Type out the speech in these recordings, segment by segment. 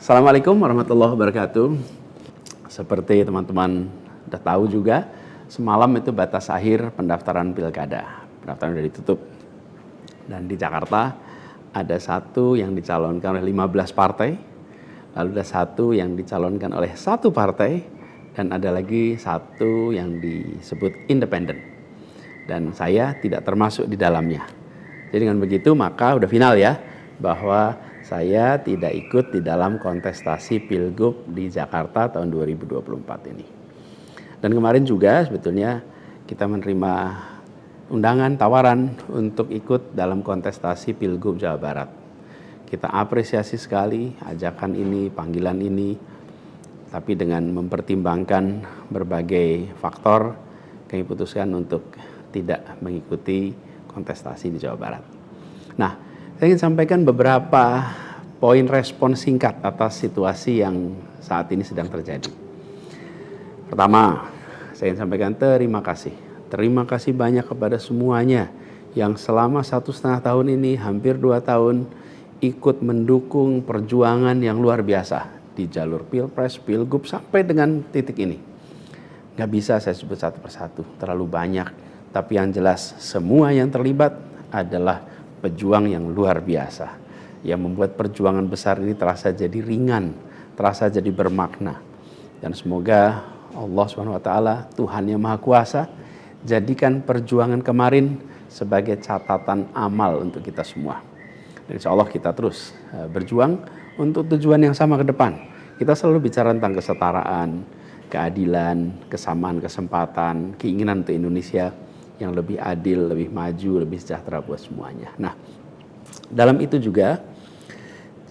Assalamualaikum warahmatullahi wabarakatuh. Seperti teman-teman udah tahu juga, semalam itu batas akhir pendaftaran pilkada. Pendaftaran sudah ditutup. Dan di Jakarta ada satu yang dicalonkan oleh 15 partai, lalu ada satu yang dicalonkan oleh satu partai, dan ada lagi satu yang disebut independen. Dan saya tidak termasuk di dalamnya. Jadi dengan begitu maka udah final ya, bahwa saya tidak ikut di dalam kontestasi Pilgub di Jakarta tahun 2024 ini. Dan kemarin juga sebetulnya kita menerima undangan, tawaran untuk ikut dalam kontestasi Pilgub Jawa Barat. Kita apresiasi sekali ajakan ini, panggilan ini, tapi dengan mempertimbangkan berbagai faktor, kami putuskan untuk tidak mengikuti kontestasi di Jawa Barat. Nah, saya ingin sampaikan beberapa poin respon singkat atas situasi yang saat ini sedang terjadi. Pertama, saya ingin sampaikan terima kasih. Terima kasih banyak kepada semuanya yang selama 1,5 tahun ini, hampir 2 tahun, ikut mendukung perjuangan yang luar biasa di jalur Pilpres, Pilgub, sampai dengan titik ini. Nggak bisa saya sebut satu persatu, terlalu banyak. Tapi yang jelas, semua yang terlibat adalah pejuang yang luar biasa, yang membuat perjuangan besar ini terasa jadi ringan, terasa jadi bermakna. Dan semoga Allah SWT, Tuhan yang Maha Kuasa, jadikan perjuangan kemarin sebagai catatan amal untuk kita semua. Dan insya Allah kita terus berjuang untuk tujuan yang sama ke depan. Kita selalu bicara tentang kesetaraan, keadilan, kesamaan kesempatan, keinginan untuk Indonesia yang lebih adil, lebih maju, lebih sejahtera buat semuanya. Nah, dalam itu juga,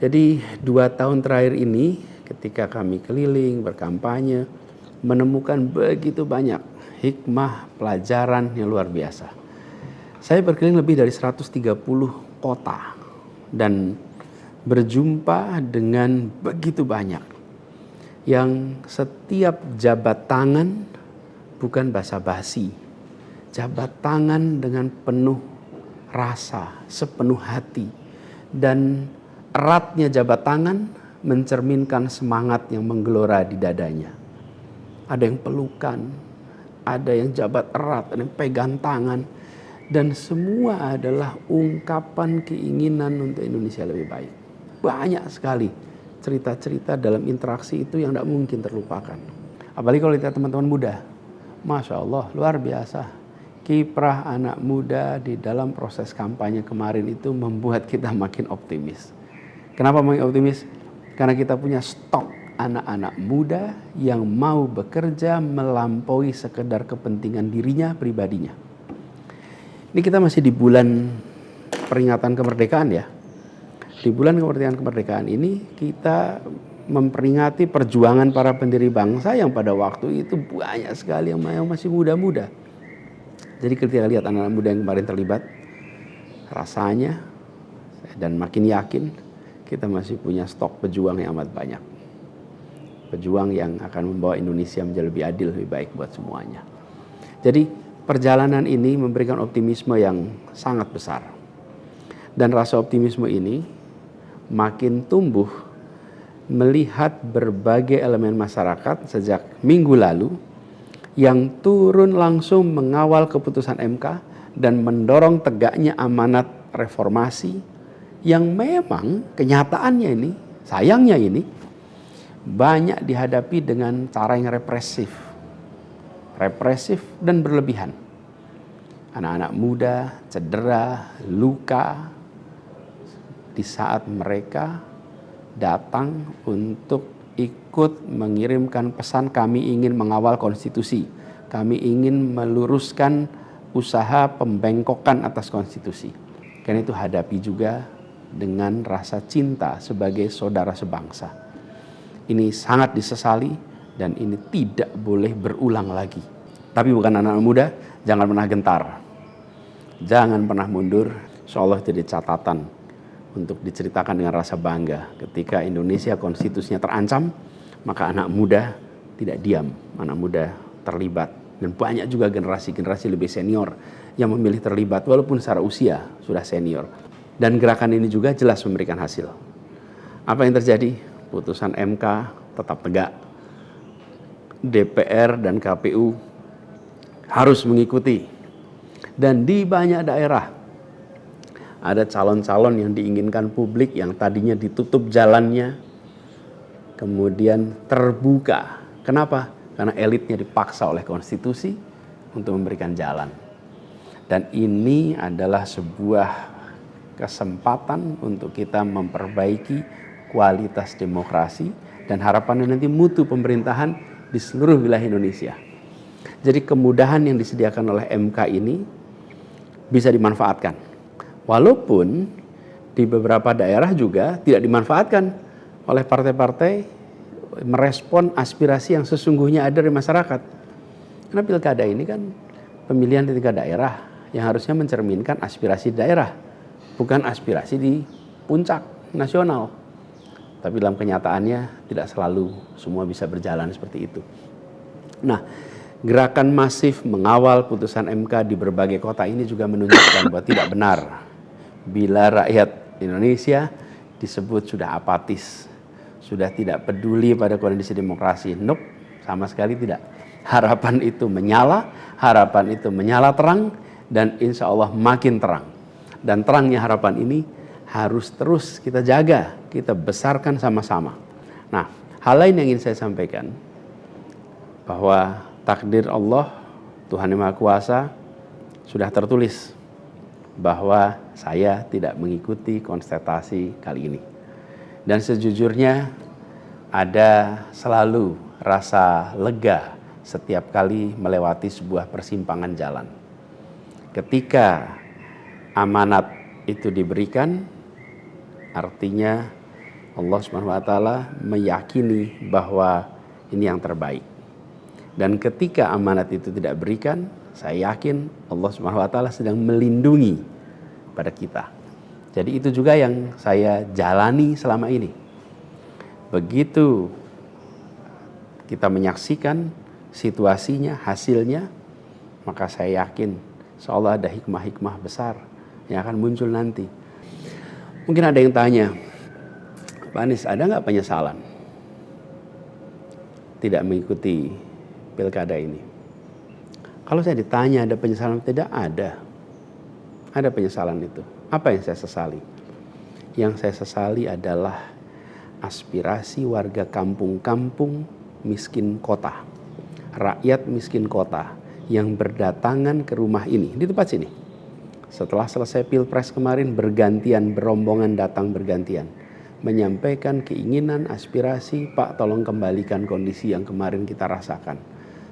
jadi 2 tahun terakhir ini ketika kami keliling, berkampanye, menemukan begitu banyak hikmah, pelajaran yang luar biasa. Saya berkeliling lebih dari 130 kota dan berjumpa dengan begitu banyak yang setiap jabat tangan bukan basa-basi, jabat tangan dengan penuh rasa, sepenuh hati. Dan eratnya jabat tangan mencerminkan semangat yang menggelora di dadanya. Ada yang pelukan, ada yang jabat erat, ada yang pegang tangan. Dan semua adalah ungkapan keinginan untuk Indonesia lebih baik. Banyak sekali cerita-cerita dalam interaksi itu yang tidak mungkin terlupakan. Apalagi kalau lihat teman-teman muda. Masya Allah, luar biasa. Kiprah anak muda di dalam proses kampanye kemarin itu membuat kita makin optimis. Kenapa makin optimis? Karena kita punya stok anak-anak muda yang mau bekerja melampaui sekedar kepentingan dirinya, pribadinya. Ini kita masih di bulan peringatan kemerdekaan ya. Di bulan kemerdekaan ini kita memperingati perjuangan para pendiri bangsa yang pada waktu itu banyak sekali yang masih muda-muda. Jadi ketika lihat anak-anak muda yang kemarin terlibat, rasanya dan makin yakin kita masih punya stok pejuang yang amat banyak. Pejuang yang akan membawa Indonesia menjadi lebih adil, lebih baik buat semuanya. Jadi perjalanan ini memberikan optimisme yang sangat besar. Dan rasa optimisme ini makin tumbuh melihat berbagai elemen masyarakat sejak minggu lalu yang turun langsung mengawal keputusan MK dan mendorong tegaknya amanat reformasi yang memang kenyataannya ini, sayangnya ini, banyak dihadapi dengan cara yang represif dan berlebihan. Anak-anak muda cedera, luka di saat mereka datang untuk ikut mengirimkan pesan kami ingin mengawal konstitusi. Kami ingin meluruskan usaha pembengkokan atas konstitusi. Karena itu hadapi juga dengan rasa cinta sebagai saudara sebangsa. Ini sangat disesali dan ini tidak boleh berulang lagi. Tapi bukan anak-anak muda, jangan pernah gentar. Jangan pernah mundur. Insyaallah jadi catatan untuk diceritakan dengan rasa bangga. Ketika Indonesia konstitusinya terancam, maka anak muda tidak diam. Anak muda terlibat. Dan banyak juga generasi-generasi lebih senior yang memilih terlibat walaupun secara usia sudah senior. Dan gerakan ini juga jelas memberikan hasil. Apa yang terjadi? putusan MK tetap tegak. DPR dan KPU harus mengikuti. Dan di banyak daerah ada calon-calon yang diinginkan publik yang tadinya ditutup jalannya, kemudian terbuka. Kenapa? Karena elitnya dipaksa oleh konstitusi untuk memberikan jalan. Dan ini adalah sebuah kesempatan untuk kita memperbaiki kualitas demokrasi dan harapannya nanti mutu pemerintahan di seluruh wilayah Indonesia. Jadi kemudahan yang disediakan oleh MK ini bisa dimanfaatkan. Walaupun di beberapa daerah juga tidak dimanfaatkan oleh partai-partai merespon aspirasi yang sesungguhnya ada dari masyarakat. Karena pilkada ini kan pemilihan di tingkat daerah yang harusnya mencerminkan aspirasi daerah, bukan aspirasi di puncak nasional. Tapi dalam kenyataannya tidak selalu semua bisa berjalan seperti itu. Nah, gerakan masif mengawal putusan MK di berbagai kota ini juga menunjukkan bahwa tidak benar bila rakyat Indonesia disebut sudah apatis, sudah tidak peduli pada kondisi demokrasi. Nope, sama sekali tidak. Harapan itu menyala, harapan itu menyala terang, dan insya Allah makin terang. Dan terangnya harapan ini harus terus kita jaga, kita besarkan sama-sama. Nah, hal lain yang ingin saya sampaikan, bahwa takdir Allah, Tuhan Yang Maha Kuasa, sudah tertulis bahwa saya tidak mengikuti kontestasi kali ini. Dan sejujurnya ada selalu rasa lega setiap kali melewati sebuah persimpangan jalan. Ketika amanat itu diberikan, artinya Allah SWT meyakini bahwa ini yang terbaik. Dan ketika amanat itu tidak berikan, saya yakin Allah SWT sedang melindungi pada kita. Jadi itu juga yang saya jalani selama ini. Begitu kita menyaksikan situasinya, hasilnya, maka saya yakin seolah ada hikmah-hikmah besar yang akan muncul nanti. Mungkin ada yang tanya, Pak Anies, ada nggak penyesalan tidak mengikuti pilkada ini? Kalau saya ditanya ada penyesalan, tidak ada. Ada penyesalan itu. Apa yang saya sesali? Yang saya sesali adalah aspirasi warga kampung-kampung miskin kota, rakyat miskin kota yang berdatangan ke rumah ini, di tempat sini. Setelah selesai Pilpres kemarin, bergantian, berombongan datang bergantian, menyampaikan keinginan, aspirasi, Pak tolong kembalikan kondisi yang kemarin kita rasakan.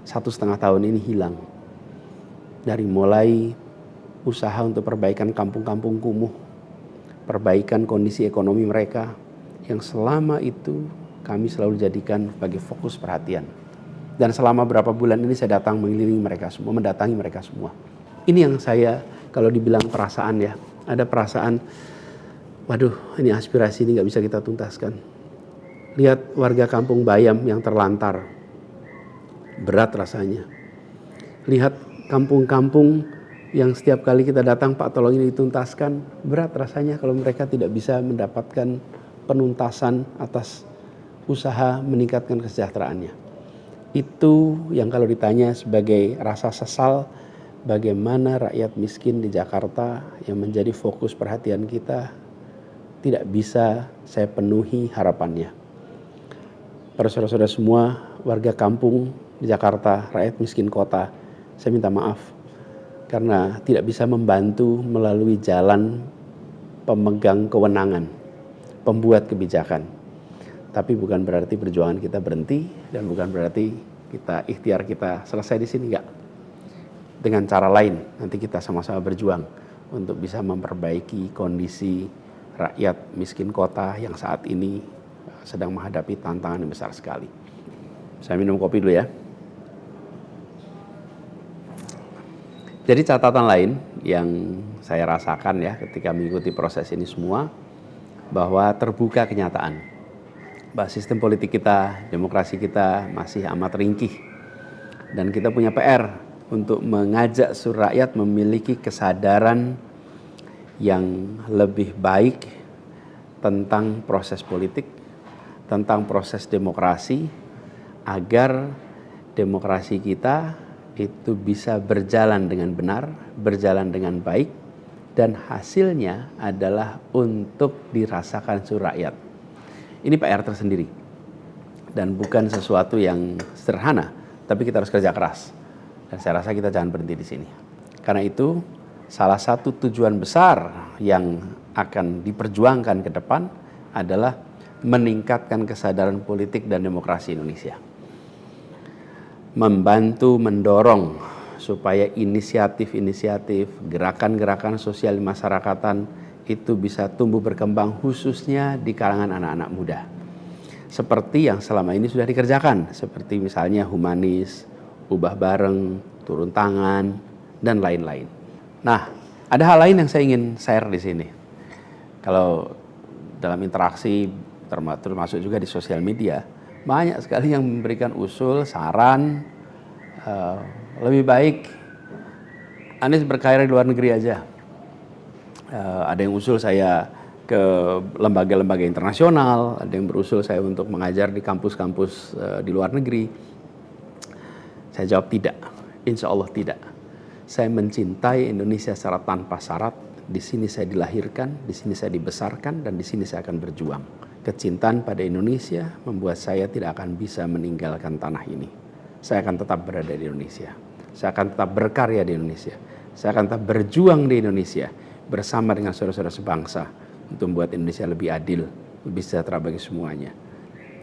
1,5 tahun ini hilang. Dari mulai usaha untuk perbaikan kampung-kampung kumuh, perbaikan kondisi ekonomi mereka, yang selama itu kami selalu jadikan sebagai fokus perhatian. Dan selama berapa bulan ini saya datang mengelilingi mereka semua, mendatangi mereka semua. Ini yang saya, kalau dibilang perasaan ya, ada perasaan, waduh ini aspirasi ini gak bisa kita tuntaskan. Lihat warga kampung Bayam yang terlantar, berat rasanya. Lihat kampung-kampung yang setiap kali kita datang, Pak tolong ini dituntaskan, berat rasanya kalau mereka tidak bisa mendapatkan penuntasan atas usaha meningkatkan kesejahteraannya. Itu yang kalau ditanya sebagai rasa sesal, bagaimana rakyat miskin di Jakarta yang menjadi fokus perhatian kita tidak bisa saya penuhi harapannya. Para saudara-saudara semua, warga kampung di Jakarta, rakyat miskin kota, saya minta maaf karena tidak bisa membantu melalui jalan pemegang kewenangan, pembuat kebijakan. Tapi bukan berarti perjuangan kita berhenti dan bukan berarti kita ikhtiar kita selesai di sini, enggak. Dengan cara lain nanti kita sama-sama berjuang untuk bisa memperbaiki kondisi rakyat miskin kota yang saat ini sedang menghadapi tantangan yang besar sekali. Saya minum kopi dulu ya. Jadi catatan lain yang saya rasakan ya ketika mengikuti proses ini semua, bahwa terbuka kenyataan bahwa sistem politik kita, demokrasi kita masih amat ringkih. Dan kita punya PR untuk mengajak seluruh rakyat memiliki kesadaran yang lebih baik tentang proses politik, tentang proses demokrasi agar demokrasi kita itu bisa berjalan dengan benar, berjalan dengan baik, dan hasilnya adalah untuk dirasakan seluruh rakyat. Ini PR tersendiri dan bukan sesuatu yang sederhana, tapi kita harus kerja keras. Dan saya rasa kita jangan berhenti di sini. Karena itu, salah satu tujuan besar yang akan diperjuangkan ke depan adalah meningkatkan kesadaran politik dan demokrasi Indonesia. Membantu mendorong supaya inisiatif-inisiatif, gerakan-gerakan sosial masyarakatan itu bisa tumbuh berkembang khususnya di kalangan anak-anak muda. Seperti yang selama ini sudah dikerjakan, seperti misalnya humanis, ubah bareng, turun tangan, dan lain-lain. Nah, ada hal lain yang saya ingin share di sini. Kalau dalam interaksi, termasuk juga di sosial media, banyak sekali yang memberikan usul, saran, lebih baik Anies berkarir di luar negeri aja. Ada yang usul saya ke lembaga-lembaga internasional, ada yang berusul saya untuk mengajar di kampus-kampus di luar negeri. Saya jawab tidak, insya Allah tidak. Saya mencintai Indonesia secara tanpa syarat. Di sini saya dilahirkan, di sini saya dibesarkan, dan di sini saya akan berjuang. Kecintaan pada Indonesia membuat saya tidak akan bisa meninggalkan tanah ini. Saya akan tetap berada di Indonesia. Saya akan tetap berkarya di Indonesia. Saya akan tetap berjuang di Indonesia bersama dengan saudara-saudara sebangsa untuk membuat Indonesia lebih adil, lebih sejahtera bagi semuanya.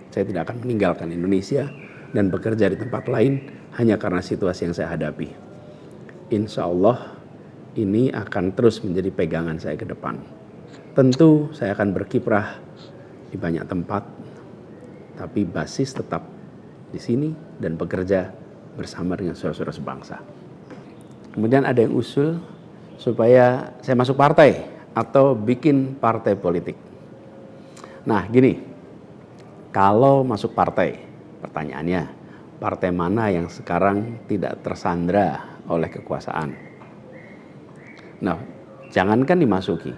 Saya tidak akan meninggalkan Indonesia dan bekerja di tempat lain hanya karena situasi yang saya hadapi. Insya Allah ini akan terus menjadi pegangan saya ke depan. Tentu saya akan berkiprah di banyak tempat, tapi basis tetap di sini dan bekerja bersama dengan saudara-saudara sebangsa. Kemudian ada yang usul supaya saya masuk partai atau bikin partai politik. Nah gini, kalau masuk partai, pertanyaannya, partai mana yang sekarang tidak tersandra oleh kekuasaan? Nah, jangankan dimasuki,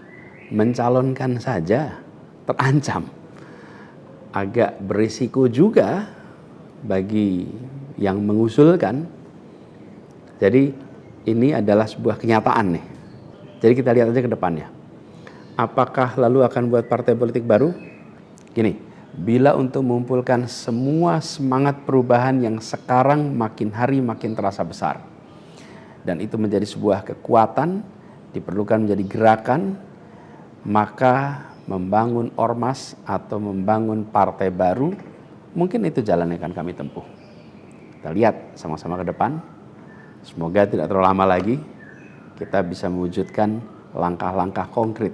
mencalonkan saja terancam. Agak berisiko juga bagi yang mengusulkan. Jadi ini adalah sebuah kenyataan nih. Jadi kita lihat aja ke depannya. Apakah lalu akan buat partai politik baru? Gini, bila untuk mengumpulkan semua semangat perubahan yang sekarang makin hari makin terasa besar, dan itu menjadi sebuah kekuatan, diperlukan menjadi gerakan, maka membangun ormas atau membangun partai baru, mungkin itu jalan yang akan kami tempuh. Kita lihat sama-sama ke depan. Semoga tidak terlalu lama lagi kita bisa mewujudkan langkah-langkah konkret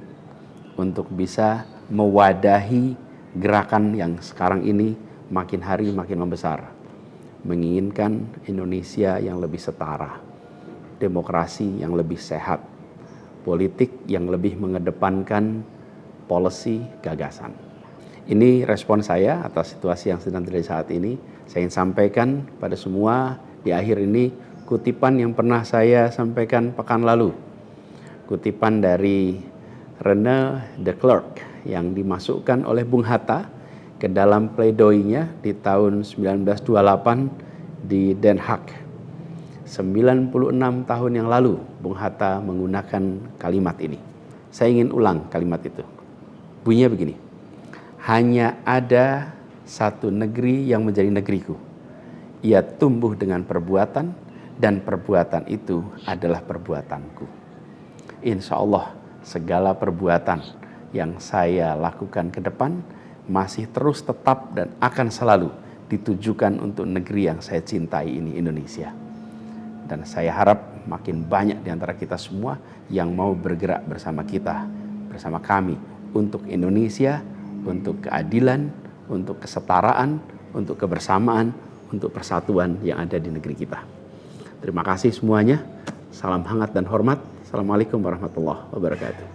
untuk bisa mewadahi gerakan yang sekarang ini makin hari makin membesar. Menginginkan Indonesia yang lebih setara, demokrasi yang lebih sehat, politik yang lebih mengedepankan policy gagasan. Ini respon saya atas situasi yang sedang terjadi saat ini. Saya ingin sampaikan pada semua di akhir ini kutipan yang pernah saya sampaikan pekan lalu. Kutipan dari René de Klerk yang dimasukkan oleh Bung Hatta ke dalam pledoinya di tahun 1928 di Den Haag. 96 tahun yang lalu Bung Hatta menggunakan kalimat ini. Saya ingin ulang kalimat itu. Bunyinya begini. Hanya ada satu negeri yang menjadi negeriku. Ia tumbuh dengan perbuatan, dan perbuatan itu adalah perbuatanku. Insya Allah segala perbuatan yang saya lakukan ke depan masih terus tetap dan akan selalu ditujukan untuk negeri yang saya cintai ini, Indonesia. Dan saya harap makin banyak di antara kita semua yang mau bergerak bersama kita, bersama kami untuk Indonesia, untuk keadilan, untuk kesetaraan, untuk kebersamaan, untuk persatuan yang ada di negeri kita. Terima kasih semuanya. Salam hangat dan hormat. Assalamualaikum warahmatullahi wabarakatuh.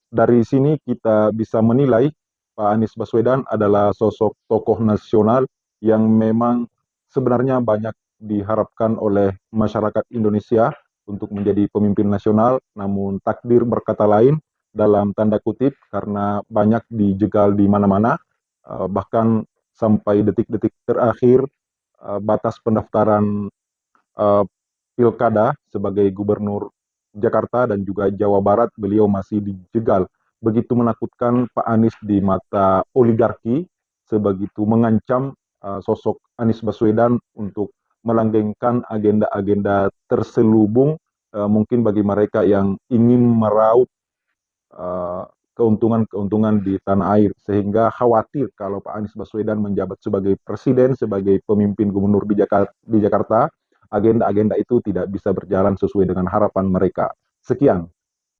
Dari sini kita bisa menilai Pak Anies Baswedan adalah sosok tokoh nasional yang memang sebenarnya banyak diharapkan oleh masyarakat Indonesia untuk menjadi pemimpin nasional, namun takdir berkata lain dalam tanda kutip karena banyak dijegal di mana-mana bahkan sampai detik-detik terakhir batas pendaftaran eh, pilkada sebagai gubernur Jakarta dan juga Jawa Barat beliau masih dijegal. Begitu menakutkan Pak Anies di mata oligarki, sebegitu mengancam sosok Anies Baswedan untuk melanggengkan agenda-agenda terselubung mungkin bagi mereka yang ingin meraup eh, keuntungan-keuntungan di tanah air, sehingga khawatir kalau Pak Anies Baswedan menjabat sebagai presiden, sebagai pemimpin gubernur di Jakarta, agenda-agenda itu tidak bisa berjalan sesuai dengan harapan mereka. Sekian.